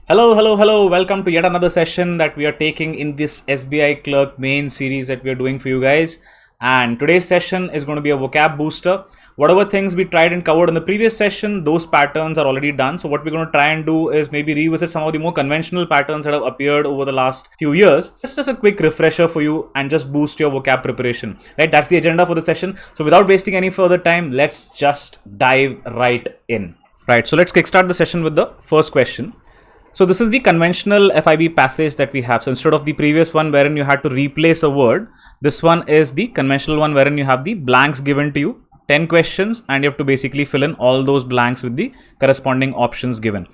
Hello, hello, hello. Welcome to yet another session that we are taking in this SBI Clerk main series that we are doing for you guys. And today's session is going to be a vocab booster. Whatever things we tried and covered in the previous session, those patterns are already done. So what we're going to try and do is maybe revisit some of the more conventional patterns that have appeared over the last few years. Just as a quick refresher for you and just boost your vocab preparation. Right, that's the agenda for the session. So without wasting any further time, let's just dive right in. Right, so let's kickstart the session with the first question. So this is the conventional FIB passage that we have. So instead of the previous one wherein you had to replace a word, this one is the conventional one wherein you have the blanks given to you, 10 questions, and you have to basically fill in all those blanks with the corresponding options given.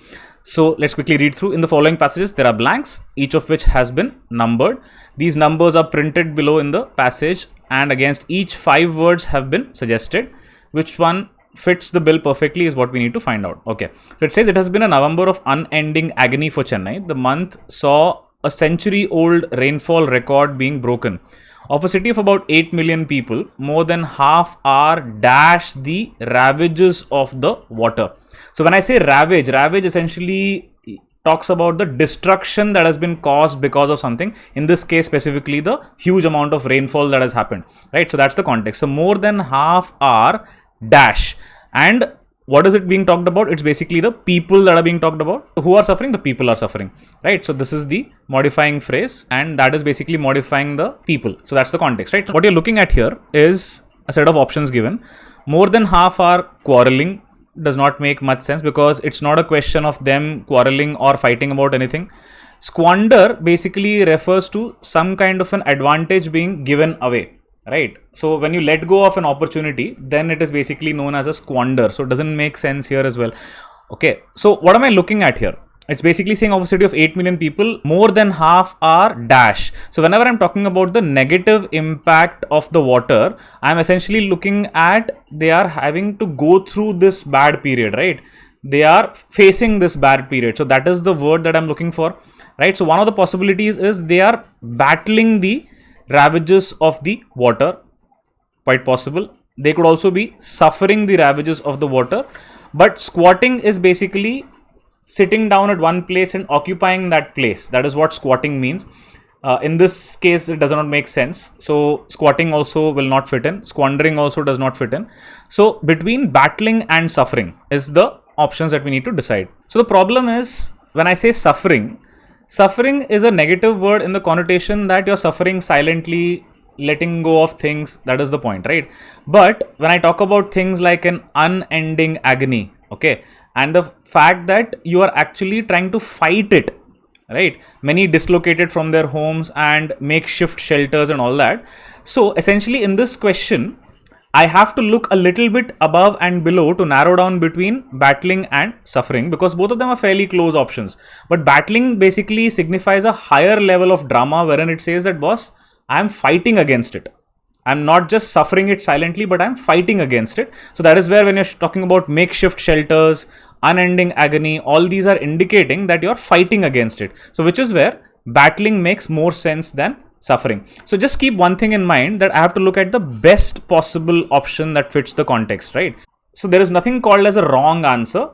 So let's quickly read through. In the following passages, there are blanks, each of which has been numbered. These numbers are printed below in the passage, and against each 5 words have been suggested. Which one fits the bill perfectly is what we need to find out. Okay, so it says it has been a November of unending agony for Chennai. The month saw a century-old rainfall record being broken. Of a city of about 8 million people, more than half are dash the ravages of the water. So when I say ravage essentially talks about the destruction that has been caused because of something. In this case specifically, the huge amount of rainfall that has happened. Right, so that's the context. So more than half are dash, and what is it being talked about? It's basically the people that are being talked about. Who are suffering? The people are suffering, right? So this is the modifying phrase, and that is basically modifying the people. So that's the context, right? What you're looking at here is a set of options given. More than half are quarreling. Does not make much sense because it's not a question of them quarreling or fighting about anything. Squander basically refers to some kind of an advantage being given away. Right, so when you let go of an opportunity, then it is basically known as a squander. So it doesn't make sense here as well. Okay, so what am I looking at here? It's basically saying of a city of 8 million people, more than half are dash. So whenever I'm talking about the negative impact of the water, I'm essentially looking at they are having to go through this bad period, right? They are facing this bad period. So that is the word that I'm looking for, right? So one of the possibilities is they are battling the ravages of the water, quite possible. They could also be suffering the ravages of the water, but squatting is basically sitting down at one place and occupying that place. That is what squatting means. In this case, it does not make sense. So squatting also will not fit in. Squandering also does not fit in. So between battling and suffering is the options that we need to decide. So the problem is when I say suffering is a negative word in the connotation that you're suffering silently, letting go of things. That is the point, right? But when I talk about things like an unending agony, okay, and the fact that you are actually trying to fight it, right? Many dislocated from their homes and makeshift shelters and all that. So essentially in this question, I have to look a little bit above and below to narrow down between battling and suffering because both of them are fairly close options. But battling basically signifies a higher level of drama wherein it says that, boss, I'm fighting against it. I'm not just suffering it silently, but I'm fighting against it. So that is where when you're talking about makeshift shelters, unending agony, all these are indicating that you're fighting against it. So which is where battling makes more sense than suffering. So just keep one thing in mind, that I have to look at the best possible option that fits the context, right? So there is nothing called as a wrong answer.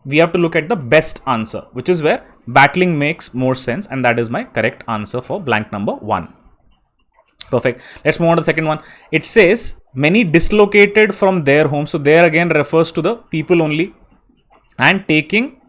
We have to look at the best answer, which is where battling makes more sense, and that is my correct answer for blank number 1. Perfect. Let's move on to the second one. It says many dislocated from their homes. So there again refers to the people only, and taking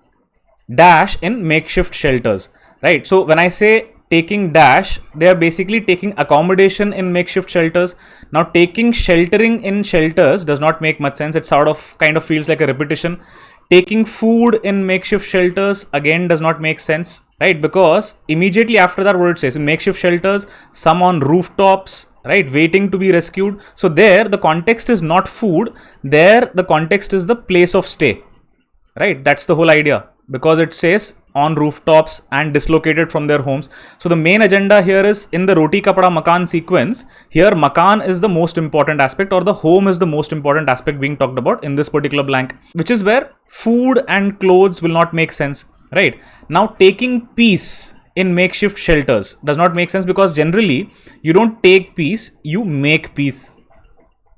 dash in makeshift shelters, right? So when I say taking dash, they are basically taking accommodation in makeshift shelters. Now taking sheltering in shelters does not make much sense. It sort of kind of feels like a repetition. Taking food in makeshift shelters again does not make sense, right? Because immediately after that, what it says in makeshift shelters, some on rooftops, right, waiting to be rescued. So there the context is not food, there the context is the place of stay, right? That's the whole idea, because it says on rooftops and dislocated from their homes. So the main agenda here is in the roti kapda makan sequence. Here makan is the most important aspect, or the home is the most important aspect being talked about in this particular blank, which is where food and clothes will not make sense, right? Now taking peace in makeshift shelters does not make sense because generally you don't take peace, you make peace,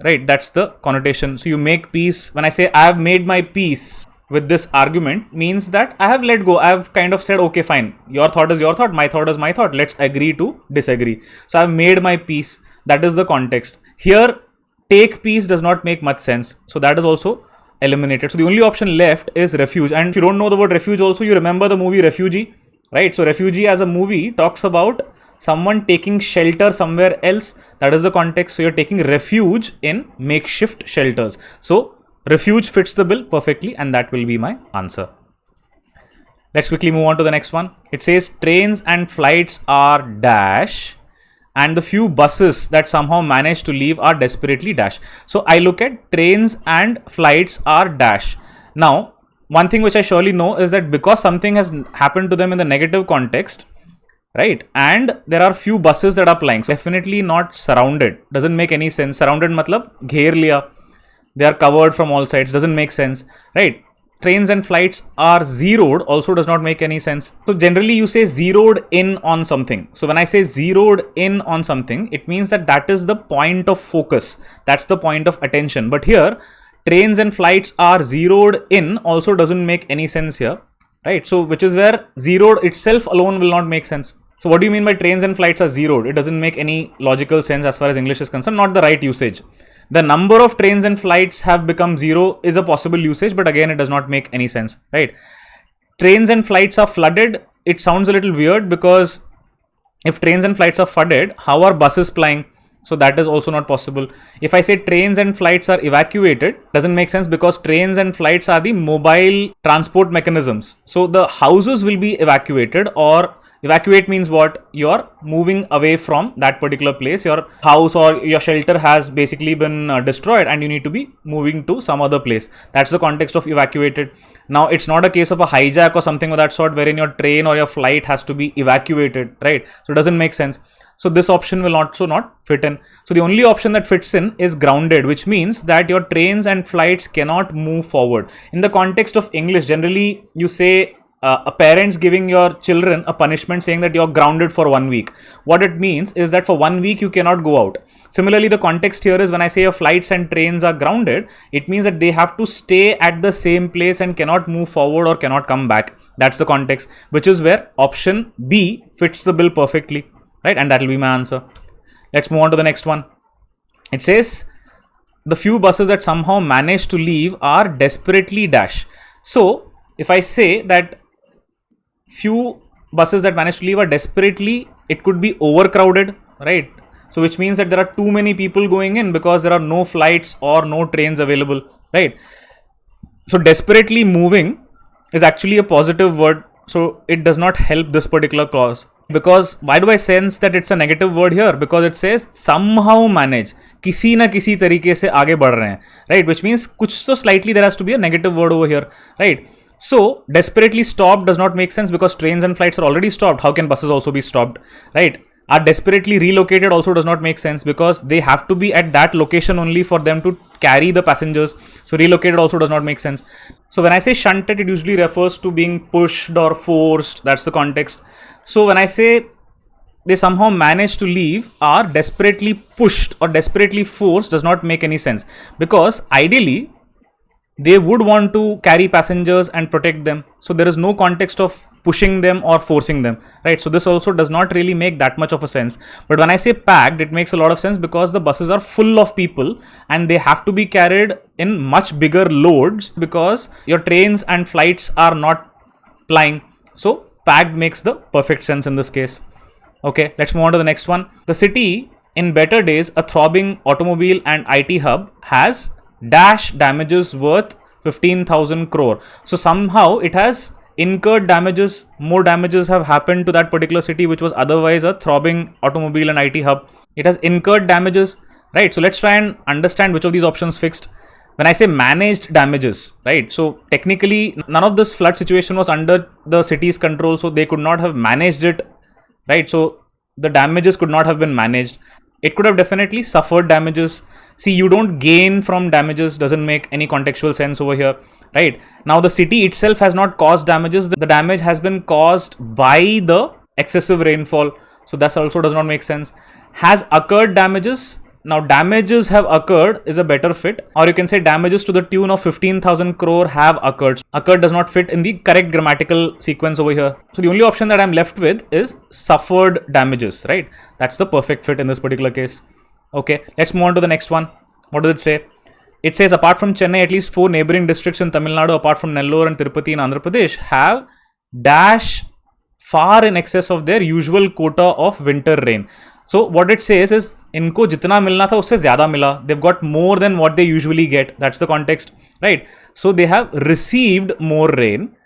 right? That's the connotation. So you make peace. When I say I have made my peace, with this argument means that I have let go. I have kind of said, okay, fine. Your thought is your thought. My thought is my thought. Let's agree to disagree. So I've made my peace. That is the context. Here, take peace does not make much sense. So that is also eliminated. So the only option left is refuge. And if you don't know the word refuge also, you remember the movie Refugee, right? So Refugee as a movie talks about someone taking shelter somewhere else. That is the context. So you're taking refuge in makeshift shelters. So refuge fits the bill perfectly, and that will be my answer. Let's quickly move on to the next one. It says trains and flights are dash, and the few buses that somehow manage to leave are desperately dash. So I look at trains and flights are dash. Now, one thing which I surely know is that because something has happened to them in the negative context, right? And there are few buses that are plying. So definitely not surrounded. Doesn't make any sense. Surrounded matlab gher liya. They are covered from all sides. Doesn't make sense, right? Trains and flights are zeroed also does not make any sense. So generally you say zeroed in on something. So when I say zeroed in on something, it means that that is the point of focus. That's the point of attention. But here, trains and flights are zeroed in also doesn't make any sense here, right? So which is where zeroed itself alone will not make sense. So what do you mean by trains and flights are zeroed? It doesn't make any logical sense as far as English is concerned, not the right usage. The number of trains and flights have become zero is a possible usage, but again, it does not make any sense, right? Trains and flights are flooded. It sounds a little weird because if trains and flights are flooded, how are buses plying? So that is also not possible. If I say trains and flights are evacuated, doesn't make sense because trains and flights are the mobile transport mechanisms. So the houses will be evacuated, or evacuate means what? You're moving away from that particular place. Your house or your shelter has basically been destroyed and you need to be moving to some other place. That's the context of evacuated. Now, it's not a case of a hijack or something of that sort wherein your train or your flight has to be evacuated, right? So it doesn't make sense. So this option will also not fit in. So the only option that fits in is grounded, which means that your trains and flights cannot move forward. In the context of English, generally you say a parent's giving your children a punishment saying that you're grounded for 1 week. What it means is that for 1 week you cannot go out. Similarly, the context here is when I say your flights and trains are grounded, it means that they have to stay at the same place and cannot move forward or cannot come back. That's the context, which is where option B fits the bill perfectly, right? And that will be my answer. Let's move on to the next one. It says the few buses that somehow manage to leave are desperately dash. So if I say that few buses that manage to leave are desperately, it could be overcrowded, right? So which means that there are too many people going in because there are no flights or no trains available, right? So desperately moving is actually a positive word. So it does not help this particular clause. Because why do I sense that it's a negative word here? Because it says somehow manage. किसी ना किसी तरीके से आगे बढ़ रहे हैं, right? Which means कुछ तो slightly there has to be a negative word over here, right? So desperately stopped does not make sense because trains and flights are already stopped. How can buses also be stopped, right? Are desperately relocated also does not make sense because they have to be at that location only for them to carry the passengers. So relocated also does not make sense. So when I say shunted, it usually refers to being pushed or forced. That's the context. So when I say they somehow managed to leave, are desperately pushed or desperately forced does not make any sense because ideally they would want to carry passengers and protect them. So there is no context of pushing them or forcing them, right? So this also does not really make that much of a sense. But when I say packed, it makes a lot of sense because the buses are full of people and they have to be carried in much bigger loads because your trains and flights are not plying. So packed makes the perfect sense in this case. Okay, let's move on to the next one. The city in better days, a throbbing automobile and IT hub, has dash damages worth 15,000 crore. So somehow it has incurred damages. More damages have happened to that particular city, which was otherwise a throbbing automobile and IT hub. It has incurred damages, right? So let's try and understand which of these options fixed. When I say managed damages, right? So technically none of this flood situation was under the city's control. So they could not have managed it, right? So the damages could not have been managed. It could have definitely suffered damages. See, you don't gain from damages, doesn't make any contextual sense over here, right? Now, the city itself has not caused damages. The damage has been caused by the excessive rainfall. So that also does not make sense. Has occurred damages. Now damages have occurred is a better fit, or you can say damages to the tune of 15,000 crore have occurred. Occurred does not fit in the correct grammatical sequence over here. So the only option that I'm left with is suffered damages, right? That's the perfect fit in this particular case. Okay, let's move on to the next one. What does it say? It says apart from Chennai, at least 4 neighboring districts in Tamil Nadu, apart from Nellore and Tirupati in Andhra Pradesh, have dash far in excess of their usual quota of winter rain. So what it says is, इनको जितना मिलना था उससे ज़्यादा मिला. They've got more than what they usually get. That's the context, right? So they have received more rain.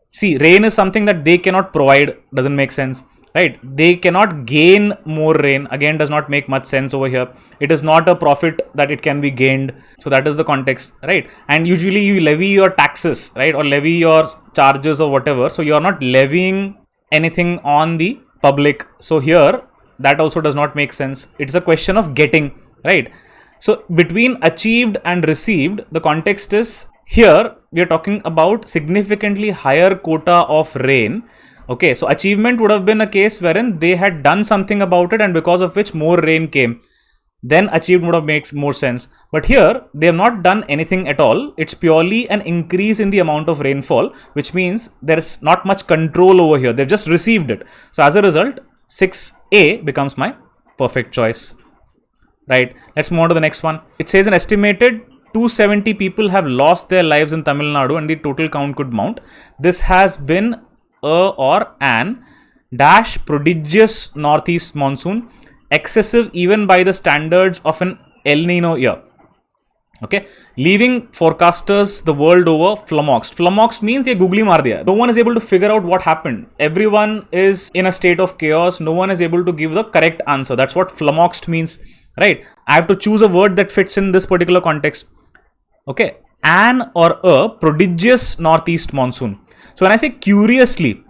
See, rain is something that they cannot provide. Doesn't make sense, right? They cannot gain more rain. Again, does not make much sense over here. It is not a profit that it can be gained. So that is the context, right? And usually you levy your taxes, right? Or levy your charges or whatever. So you are not levying anything on the public. So here, that also does not make sense. It's a question of getting, right? So between achieved and received, the context is here we are talking about significantly higher quota of rain. Okay, so achievement would have been a case wherein they had done something about it and because of which more rain came. Then achieved would have makes more sense. But here they have not done anything at all. It's purely an increase in the amount of rainfall, which means there's not much control over here. They've just received it. So as a result, 6A becomes my perfect choice, right? Let's move on to the next one. It says an estimated 270 people have lost their lives in Tamil Nadu and the total count could mount. This has been or an dash prodigious northeast monsoon, excessive even by the standards of an El Nino year. Okay, leaving forecasters the world over flummoxed. Flummoxed means ye googly maar diya. No one is able to figure out what happened. Everyone is in a state of chaos. No one is able to give the correct answer. That's what flummoxed means, right? I have to choose a word that fits in this particular context. Okay, an or a prodigious northeast monsoon. So when I say curiously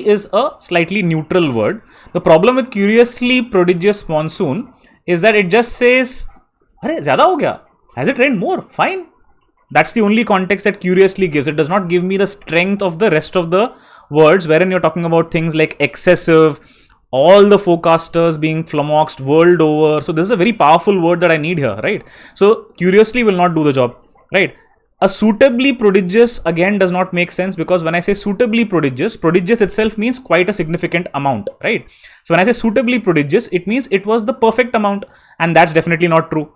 is a slightly neutral word. The problem with curiously prodigious monsoon is that it just says, "Arey, zyada ho gaya. Has it rained more? Fine." That's the only context that curiously gives. It does not give me the strength of the rest of the words wherein you're talking about things like excessive, all the forecasters being flummoxed world over. So this is a very powerful word that I need here, right? So curiously will not do the job, right? A suitably prodigious again does not make sense because when I say suitably prodigious, prodigious itself means quite a significant amount, right? So when I say suitably prodigious, it means it was the perfect amount, and that's definitely not true,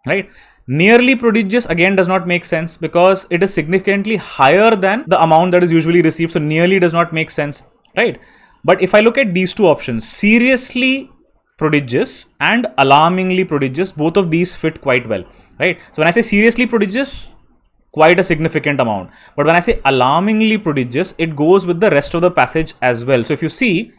right? Nearly prodigious again does not make sense because it is significantly higher than the amount that is usually received. So nearly does not make sense, right? But if I look at these two options, seriously prodigious and alarmingly prodigious, both of these fit quite well, right? So when I say seriously prodigious, quite a significant amount. But when I say alarmingly prodigious, it goes with the rest of the passage as well. So if you see,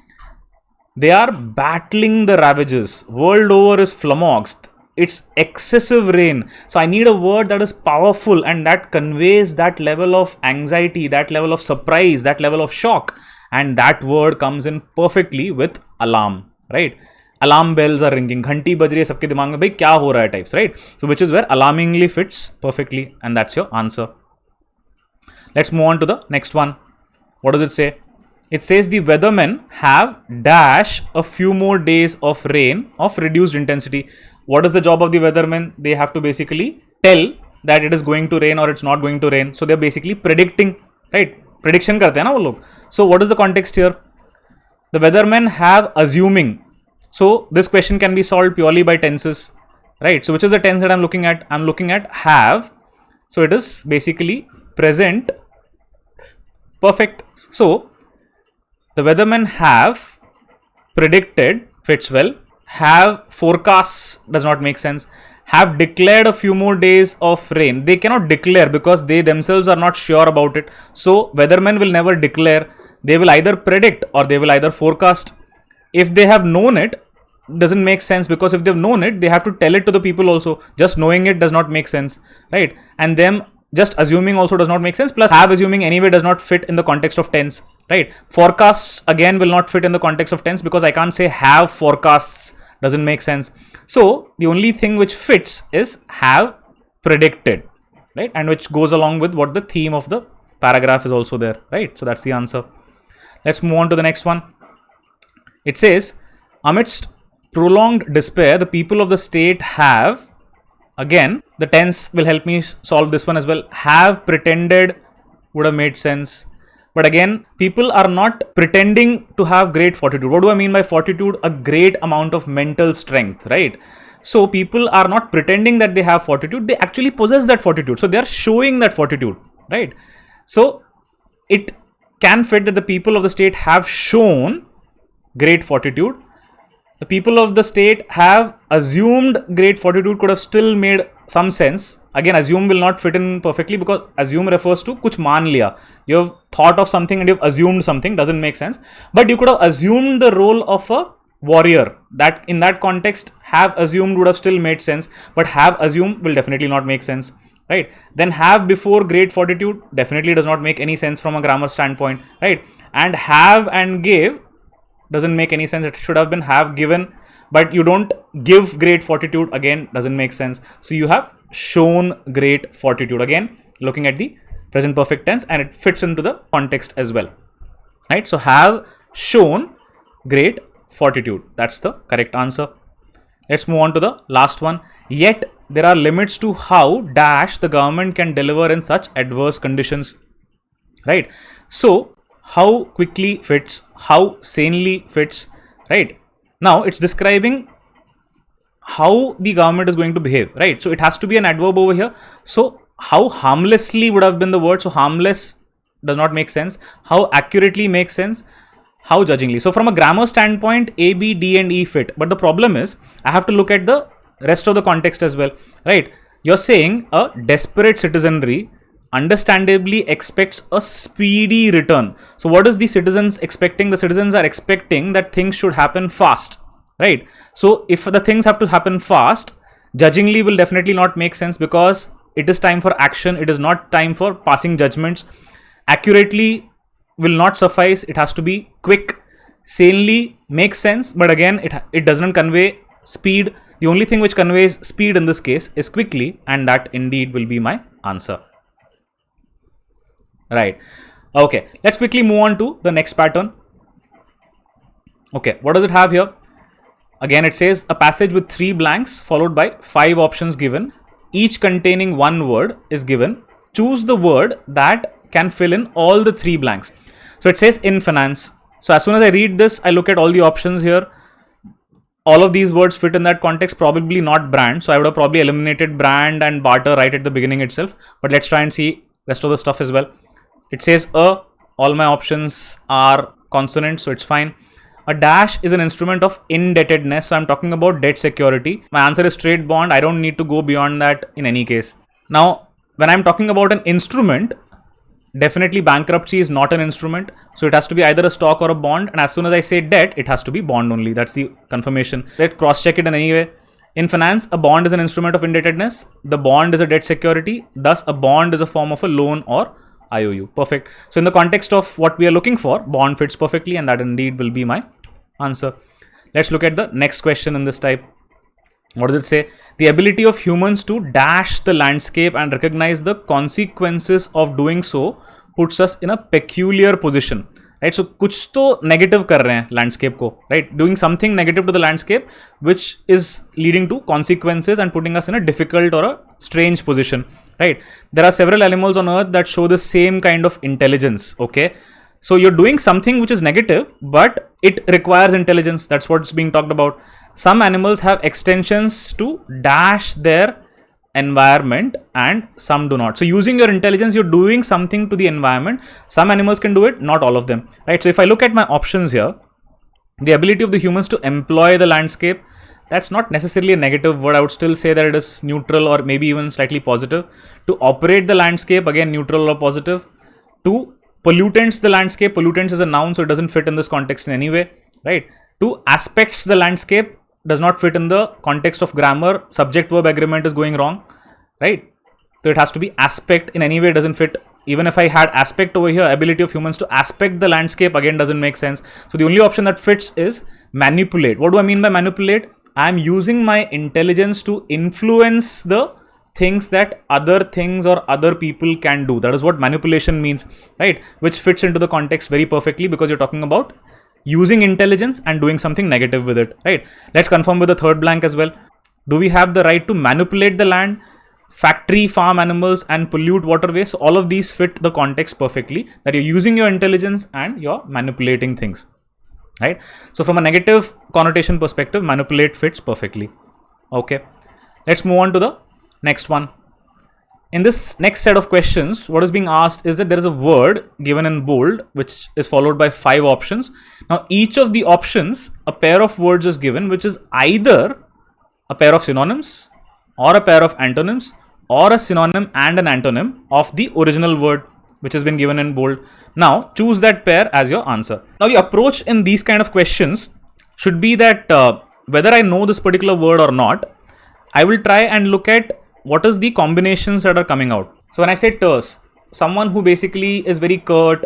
they are battling the ravages. World over is flummoxed. It's excessive rain. So I need a word that is powerful and that conveys that level of anxiety, that level of surprise, that level of shock. And that word comes in perfectly with alarm, right? Alarm bells are ringing, घंटी बज रही है सबके दिमाग में भाई क्या हो रहा है types, right? So which is where alarmingly fits perfectly, and that's your answer. Let's move on to the next one. What does it say? It says the weathermen have dash a few more days of rain of reduced intensity. What is the job of the weathermen? They have to basically tell that it is going to rain or it's not going to rain. So they're basically predicting, right? Prediction करते हैं ना वो लोग. So what is the context here? The weathermen have assuming. So this question can be solved purely by tenses, right? So which is the tense that I'm looking at? I'm looking at have. So it is basically present perfect. So the weathermen have predicted, fits well. Have forecasts does not make sense. Have declared a few more days of rain. They cannot declare because they themselves are not sure about it. So weathermen will never declare. They will either predict or they will either forecast. If they have known it, doesn't make sense because if they've known it, they have to tell it to the people also. Just knowing it does not make sense, right? And them just assuming also does not make sense. Plus have assuming anyway does not fit in the context of tense, right? Forecasts again will not fit in the context of tense because I can't say have forecasts, doesn't make sense. So the only thing which fits is have predicted, right? And which goes along with what the theme of the paragraph is also there, right? So that's the answer. Let's move on to the next one. It says, amidst prolonged despair, the people of the state have, again, the tense will help me solve this one as well. Have pretended would have made sense. But again, people are not pretending to have great fortitude. What do I mean by fortitude? A great amount of mental strength, right? So people are not pretending that they have fortitude. They actually possess that fortitude. So they are showing that fortitude, right? So it can fit that the people of the state have shown great fortitude. The people of the state have assumed great fortitude could have still made some sense. Again, assume will not fit in perfectly because assume refers to kuch maan liya. You have thought of something and you've assumed something, doesn't make sense. But you could have assumed the role of a warrior. That in that context, have assumed would have still made sense. But have assumed will definitely not make sense, right? Then have before great fortitude definitely does not make any sense from a grammar standpoint, right? And have and gave doesn't make any sense. It should have been have given, but you don't give great fortitude, again doesn't make sense. So you have shown great fortitude, again looking at the present perfect tense, and it fits into the context as well, right? So have shown great fortitude, that's the correct answer. Let's move on to the last one. Yet there are limits to how dash the government can deliver in such adverse conditions, right? So how quickly fits, how sanely fits, right? Now it's describing how the government is going to behave, right? So it has to be an adverb over here. So how harmlessly would have been the word. So harmless does not make sense. How accurately makes sense. How judgingly. So from a grammar standpoint, A, B, D and E fit. But the problem is I have to look at the rest of the context as well, right? You're saying a desperate citizenry understandably expects a speedy return. So what is the citizens expecting? The citizens are expecting that things should happen fast, right? So if the things have to happen fast, judgingly will definitely not make sense because it is time for action. It is not time for passing judgments. Accurately will not suffice. It has to be quick. Sanely makes sense, but again, it doesn't convey speed. The only thing which conveys speed in this case is quickly, and that indeed will be my answer. Right. Okay. Let's quickly move on to the next pattern. Okay. What does it have here? Again, it says a passage with 3 blanks followed by 5 options given. Each containing one word is given. Choose the word that can fill in all the 3 blanks. So it says in finance. So as soon as I read this, I look at all the options here. All of these words fit in that context, probably not brand. So I would have probably eliminated brand and barter right at the beginning itself. But let's try and see rest of the stuff as well. It says all my options are consonants, so it's fine. A dash is an instrument of indebtedness. So I'm talking about debt security. My answer is straight bond. I don't need to go beyond that in any case. Now, when I'm talking about an instrument, definitely bankruptcy is not an instrument. So it has to be either a stock or a bond. And as soon as I say debt, it has to be bond only. That's the confirmation. Let's cross check it in any way. In finance, a bond is an instrument of indebtedness. The bond is a debt security. Thus, a bond is a form of a loan or IOU. Perfect. So in the context of what we are looking for, bond fits perfectly, and that indeed will be my answer. Let's look at the next question in this type. What does it say? The ability of humans to dash the landscape and recognize the consequences of doing so puts us in a peculiar position. Right? So कुछ तो negative कर रहे हैं landscape को, right? Doing something negative to the landscape which is leading to consequences and putting us in a difficult or a strange position. Right? There are several animals on earth that show the same kind of intelligence. Okay. So you're doing something which is negative, but it requires intelligence. That's what's being talked about. Some animals have extensions to dash their environment and some do not. So using your intelligence, you're doing something to the environment. Some animals can do it, not all of them. Right? So if I look at my options here, the ability of the humans to employ the landscape, that's not necessarily a negative word. I would still say that it is neutral or maybe even slightly positive. To operate the landscape, again, neutral or positive. To pollutants the landscape, pollutants is a noun, so it doesn't fit in this context in any way, right? To aspects the landscape does not fit in the context of grammar. Subject verb agreement is going wrong, right? So it has to be aspect. In any way, it doesn't fit. Even if I had aspect over here, ability of humans to aspect the landscape, again, doesn't make sense. So the only option that fits is manipulate. What do I mean by manipulate? I'm using my intelligence to influence the things that other things or other people can do. That is what manipulation means, right? Which fits into the context very perfectly because you're talking about using intelligence and doing something negative with it, right? Let's confirm with the third blank as well. Do we have the right to manipulate the land, factory farm animals, and pollute waterways? So all of these fit the context perfectly, that you're using your intelligence and you're manipulating things, right? So from a negative connotation perspective, manipulate fits perfectly. Okay, let's move on to the next one. In this next set of questions, what is being asked is that there is a word given in bold, which is followed by 5 options. Now, each of the options, a pair of words is given, which is either a pair of synonyms or a pair of antonyms or a synonym and an antonym of the original word which has been given in bold. Now, choose that pair as your answer. Now, the approach in these kind of questions should be that whether I know this particular word or not, I will try and look at what is the combinations that are coming out. So when I say terse, someone who basically is very curt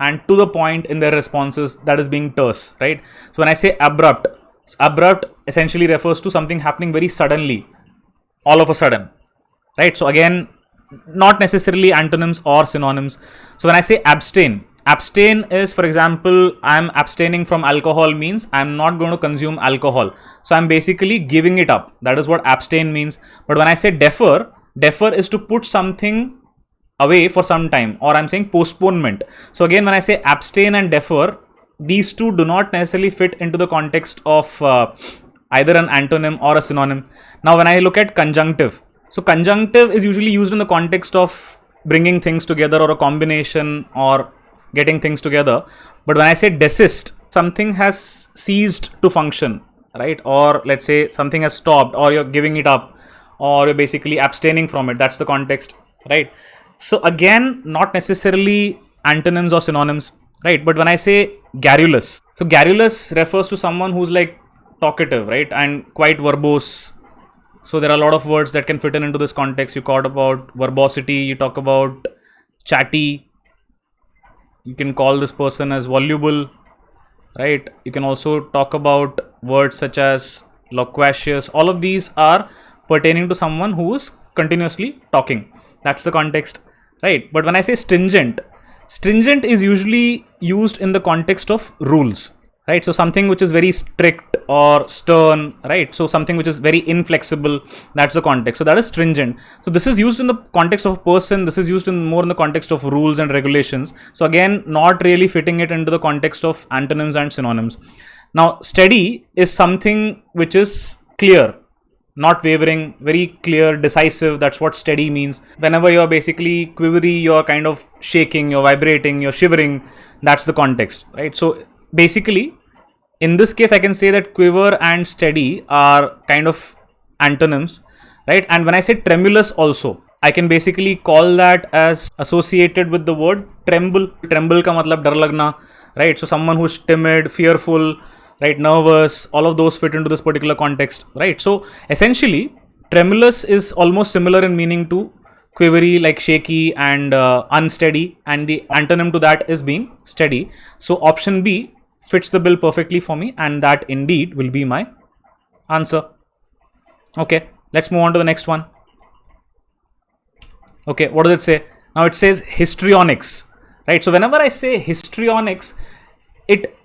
and to the point in their responses, that is being terse, right? So when I say abrupt, abrupt essentially refers to something happening very suddenly, all of a sudden, right? So again, not necessarily antonyms or synonyms. So when I say abstain, abstain is, for example, I'm abstaining from alcohol means I'm not going to consume alcohol. So I'm basically giving it up. That is what abstain means. But when I say defer, defer is to put something away for some time, or I'm saying postponement. So again, when I say abstain and defer, these two do not necessarily fit into the context of either an antonym or a synonym. Now, when I look at conjunctive, so conjunctive is usually used in the context of bringing things together or a combination or getting things together. But when I say desist, something has ceased to function, right? Or let's say something has stopped, or you're giving it up, or you're basically abstaining from it. That's the context, right? So again, not necessarily antonyms or synonyms, right? But when I say garrulous, so garrulous refers to someone who's like talkative, right? And quite verbose. So there are a lot of words that can fit into this context. You talk about verbosity, you talk about chatty. You can call this person as voluble, right? You can also talk about words such as loquacious. All of these are pertaining to someone who is continuously talking. That's the context, right? But when I say stringent, stringent is usually used in the context of rules, right? So something which is very strict or stern, right? So something which is very inflexible, that's the context. So that is stringent. So this is used in the context of a person. This is used in more in the context of rules and regulations. So again, not really fitting it into the context of antonyms and synonyms. Now, steady is something which is clear, not wavering, very clear, decisive. That's what steady means. Whenever you're basically quivery, you're kind of shaking, you're vibrating, you're shivering. That's the context, right? So basically, in this case, I can say that quiver and steady are kind of antonyms, right? And when I say tremulous also, I can basically call that as associated with the word tremble. Tremble ka matlab dar lagna, right? So someone who's timid, fearful, right, nervous, all of those fit into this particular context, right? So essentially, tremulous is almost similar in meaning to quivery, like shaky and unsteady, and the antonym to that is being steady. So option B fits the bill perfectly for me, and that indeed will be my answer. Okay, let's move on to the next one. Okay, what does it say? Now it says histrionics, right? So whenever I say histrionics,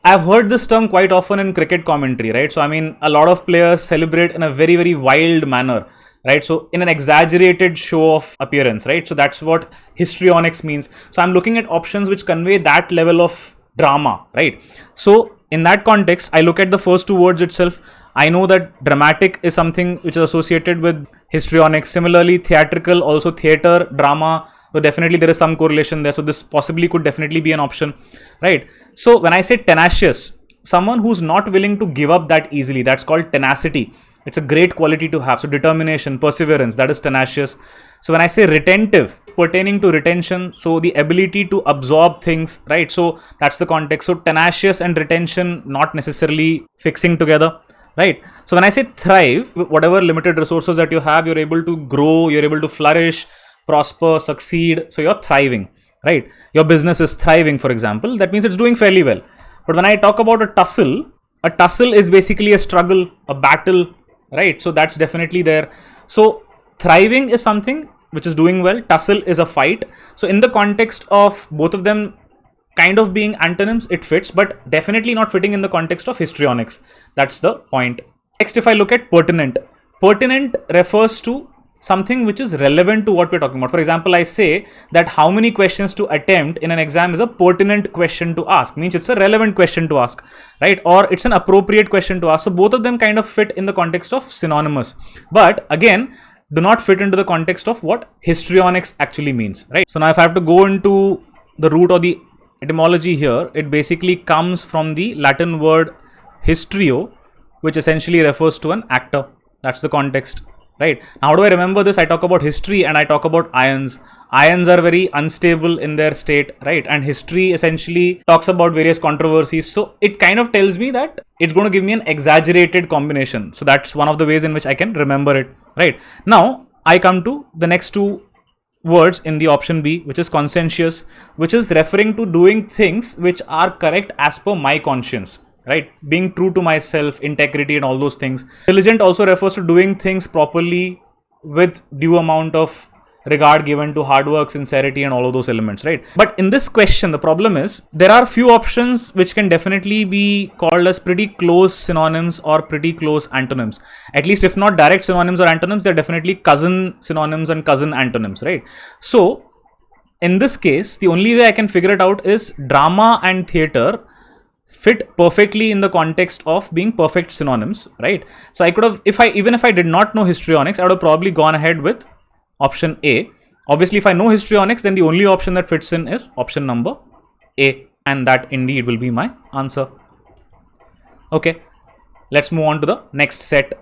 I've heard this term quite often in cricket commentary, right? So I mean, a lot of players celebrate in a very, very wild manner, right? So in an exaggerated show of appearance, right? So that's what histrionics means. So I'm looking at options which convey that level of drama, right? So in that context, I look at the first 2 words itself. I know that dramatic is something which is associated with histrionics. Similarly, theatrical, also theater, drama. So definitely there is some correlation there. So this possibly could definitely be an option, right? So when I say tenacious, someone who's not willing to give up that easily, that's called tenacity. It's a great quality to have. So determination, perseverance, that is tenacious. So when I say retentive, pertaining to retention, so the ability to absorb things, right? So that's the context. So tenacious and retention, not necessarily fixing together, right? So when I say thrive, whatever limited resources that you have, you're able to grow, you're able to flourish, prosper, succeed. So you're thriving, right? Your business is thriving, for example. That means it's doing fairly well. But when I talk about a tussle is basically a struggle, a battle, right? So that's definitely there. So thriving is something which is doing well. Tussle is a fight. So in the context of both of them, kind of being antonyms, it fits, but definitely not fitting in the context of histrionics. That's the point. Next, if I look at pertinent, pertinent refers to something which is relevant to what we're talking about. For example, I say that how many questions to attempt in an exam is a pertinent question to ask, means it's a relevant question to ask, right? Or it's an appropriate question to ask. So both of them kind of fit in the context of synonymous, but again, do not fit into the context of what histrionics actually means, right? So now if I have to go into the root or the etymology here, it basically comes from the Latin word histrio, which essentially refers to an actor. That's the context. Right. Now, how do I remember this? I talk about history and I talk about ions. Ions are very unstable in their state, right? And history essentially talks about various controversies. So it kind of tells me that it's going to give me an exaggerated combination. So that's one of the ways in which I can remember it, right? Now, I come to the next two words in the option B, which is conscientious, which is referring to doing things which are correct as per my conscience. Right, being true to myself, integrity and all those things. Diligent also refers to doing things properly with due amount of regard given to hard work, sincerity and all of those elements, right? But in this question, the problem is there are few options which can definitely be called as pretty close synonyms or pretty close antonyms. At least if not direct synonyms or antonyms, they're definitely cousin synonyms and cousin antonyms, right? So in this case, the only way I can figure it out is drama and theater fit perfectly in the context of being perfect synonyms, right? So I could have, even if I did not know histrionics, I would have probably gone ahead with option A. Obviously, if I know histrionics, then the only option that fits in is option number A, and that indeed will be my answer. Okay, let's move on to the next set.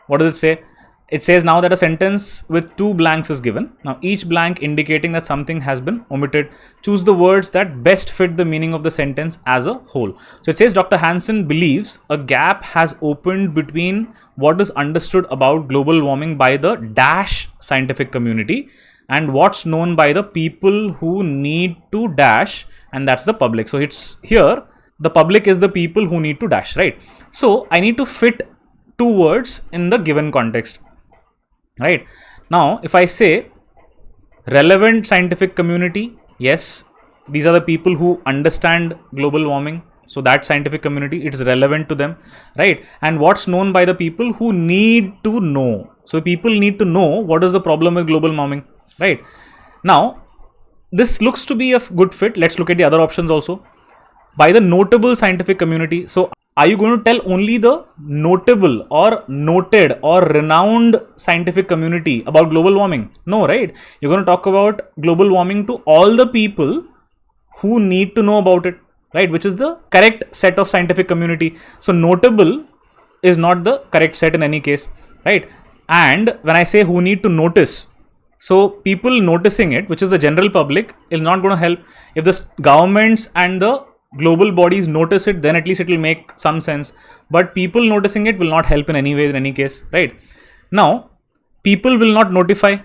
What does it say? It says now that a sentence with two blanks is given. Now each blank indicating that something has been omitted. Choose the words that best fit the meaning of the sentence as a whole. So it says Dr. Hansen believes a gap has opened between what is understood about global warming by the dash scientific community and what's known by the people who need to dash, and that's the public. So it's here, the public is the people who need to dash, right? So I need to fit two words in the given context. Right now, if I say relevant scientific community, yes, these are the people who understand global warming. So that scientific community, it is relevant to them, right? And what's known by the people who need to know. So people need to know what is the problem with global warming, right? Now, this looks to be a good fit. Let's look at the other options also. By the notable scientific community. So are you going to tell only the notable or noted or renowned scientific community about global warming? No, right? You're going to talk about global warming to all the people who need to know about it, right? Which is the correct set of scientific community. So notable is not the correct set in any case, right? And when I say who need to notice, so people noticing it, which is the general public, is not going to help. If the governments and the global bodies notice it, then at least it will make some sense. But people noticing it will not help in any way, in any case, right? Now, people will not notify,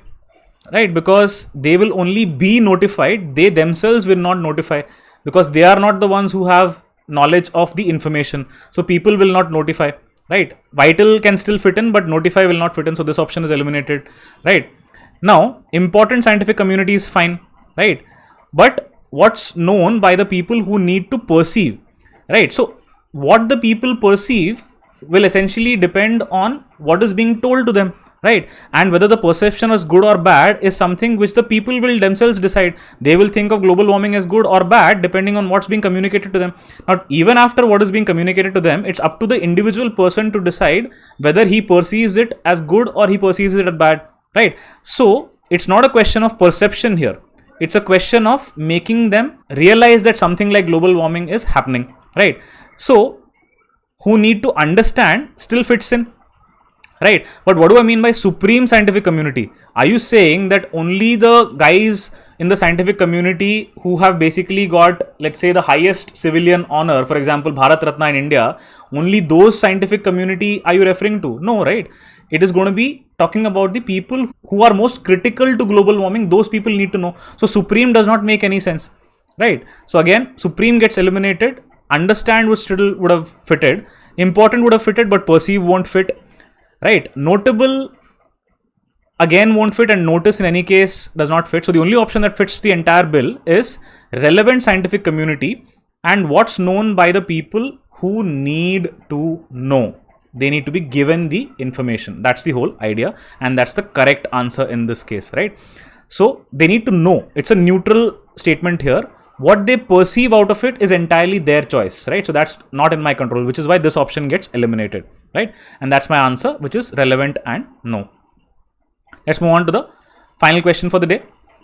right? Because they will only be notified. They themselves will not notify because they are not the ones who have knowledge of the information. So people will not notify, right? Vital can still fit in, but notify will not fit in. So this option is eliminated, right? Now, important scientific community is fine, right? But what's known by the people who need to perceive, right? So what the people perceive will essentially depend on what is being told to them, right? And whether the perception is good or bad is something which the people will themselves decide. They will think of global warming as good or bad depending on what's being communicated to them. Now, even after what is being communicated to them, it's up to the individual person to decide whether he perceives it as good or he perceives it as bad, right? So it's not a question of perception here. It's a question of making them realize that something like global warming is happening, right? So who need to understand still fits in, right? But what do I mean by supreme scientific community? Are you saying that only the guys in the scientific community who have basically got, let's say, the highest civilian honor, for example, Bharat Ratna in India, only those scientific community are you referring to? No, right? It is going to be talking about the people who are most critical to global warming. Those people need to know. So supreme does not make any sense, right? So again, supreme gets eliminated. Understand would still would have fitted. Important would have fitted, but perceive won't fit, right? Notable, again won't fit, and notice in any case does not fit. So the only option that fits the entire bill is relevant scientific community and what's known by the people who need to know. They need to be given the information. That's the whole idea, and that's the correct answer in this case, right? So they need to know. It's a neutral statement here. What they perceive out of it is entirely their choice, right? So that's not in my control, which is why this option gets eliminated, right? And that's my answer, which is relevant and no. Let's move on to the final question for the day.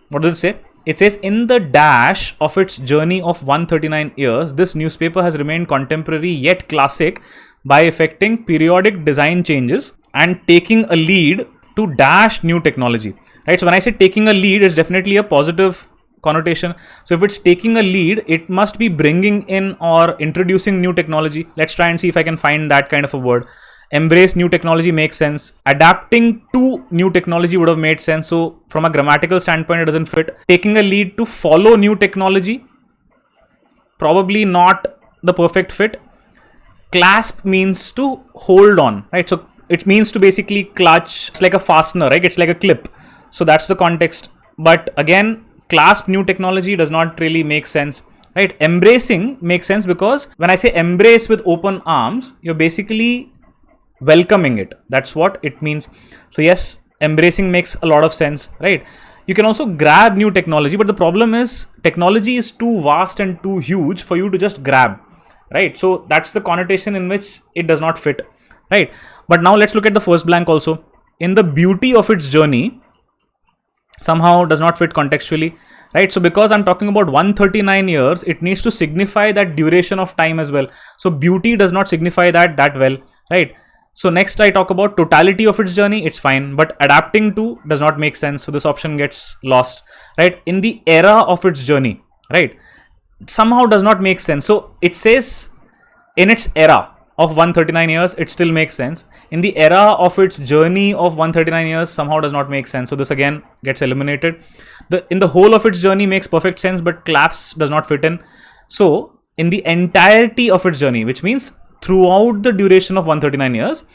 What does it say? It says, in the dash of its journey of 139 years, this newspaper has remained contemporary yet classic by effecting periodic design changes and taking a lead to dash new technology, right? So when I say taking a lead, it's definitely a positive connotation. So if it's taking a lead, it must be bringing in or introducing new technology. Let's try and see if I can find that kind of a word. Embrace new technology makes sense. Adapting to new technology would have made sense. So from a grammatical standpoint, it doesn't fit. Taking a lead to follow new technology, probably not the perfect fit. Clasp means to hold on, right? So it means to basically clutch. It's like a fastener, right? It's like a clip. So that's the context. But again, clasp new technology does not really make sense, right? Embracing makes sense because when I say embrace with open arms, you're basically welcoming it. That's what it means. So yes, embracing makes a lot of sense, right? You can also grab new technology, but the problem is technology is too vast and too huge for you to just grab, right? So that's the connotation in which it does not fit, right? But now let's look at the first blank also. In the beauty of its journey, somehow does not fit contextually, right? So because I'm talking about 139 years, it needs to signify that duration of time as well. So beauty does not signify that well, right? So next I talk about totality of its journey, it's fine, but adapting to does not make sense. So this option gets lost, right? In the era of its journey, right? Somehow does not make sense. So it says in its era of 139 years, it still makes sense. In the era of its journey of 139 years, somehow does not make sense. So this again gets eliminated. In the whole of its journey makes perfect sense, but claps does not fit in. So in the entirety of its journey, which means throughout the duration of 139 years,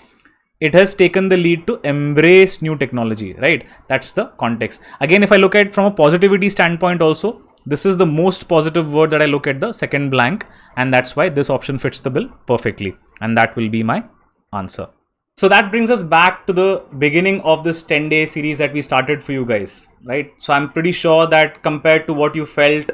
it has taken the lead to embrace new technology, right? That's the context. Again, if I look at from a positivity standpoint also, this is the most positive word that I look at the second blank, and that's why this option fits the bill perfectly. And that will be my answer. So that brings us back to the beginning of this 10-day series that we started for you guys, right? So I'm pretty sure that compared to what you felt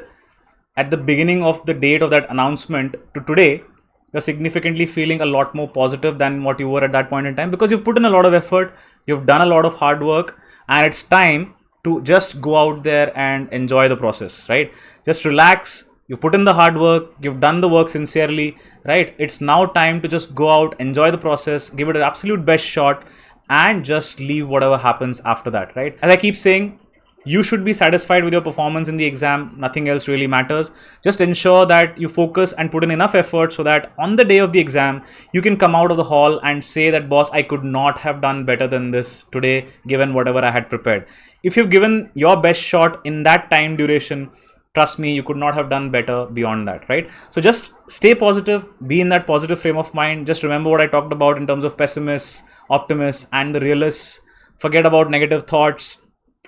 at the beginning of the date of that announcement to today, you're significantly feeling a lot more positive than what you were at that point in time, because you've put in a lot of effort, you've done a lot of hard work, and it's time to just go out there and enjoy the process, right? Just relax. You've put in the hard work, you've done the work sincerely, right? It's now time to just go out, enjoy the process, give it an absolute best shot, and just leave whatever happens after that, right? As I keep saying, you should be satisfied with your performance in the exam. Nothing else really matters. Just ensure that you focus and put in enough effort so that on the day of the exam, you can come out of the hall and say that, boss, I could not have done better than this today, given whatever I had prepared. If you've given your best shot in that time duration, trust me, you could not have done better beyond that, right? So just stay positive, be in that positive frame of mind. Just remember what I talked about in terms of pessimists, optimists, and the realists. Forget about negative thoughts.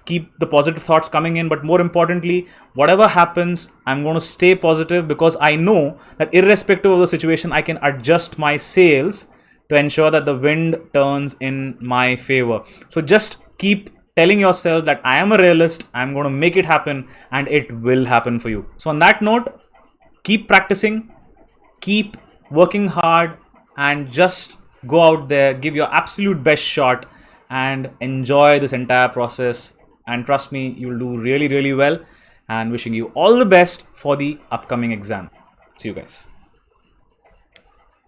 Keep the positive thoughts coming in, but more importantly, whatever happens, I'm going to stay positive because I know that irrespective of the situation, I can adjust my sails to ensure that the wind turns in my favor. So just keep telling yourself that I am a realist, I'm going to make it happen, and it will happen for you. So on that note, keep practicing, keep working hard, and just go out there, give your absolute best shot, and enjoy this entire process. And trust me, you'll do really, really well. And wishing you all the best for the upcoming exam. See you guys.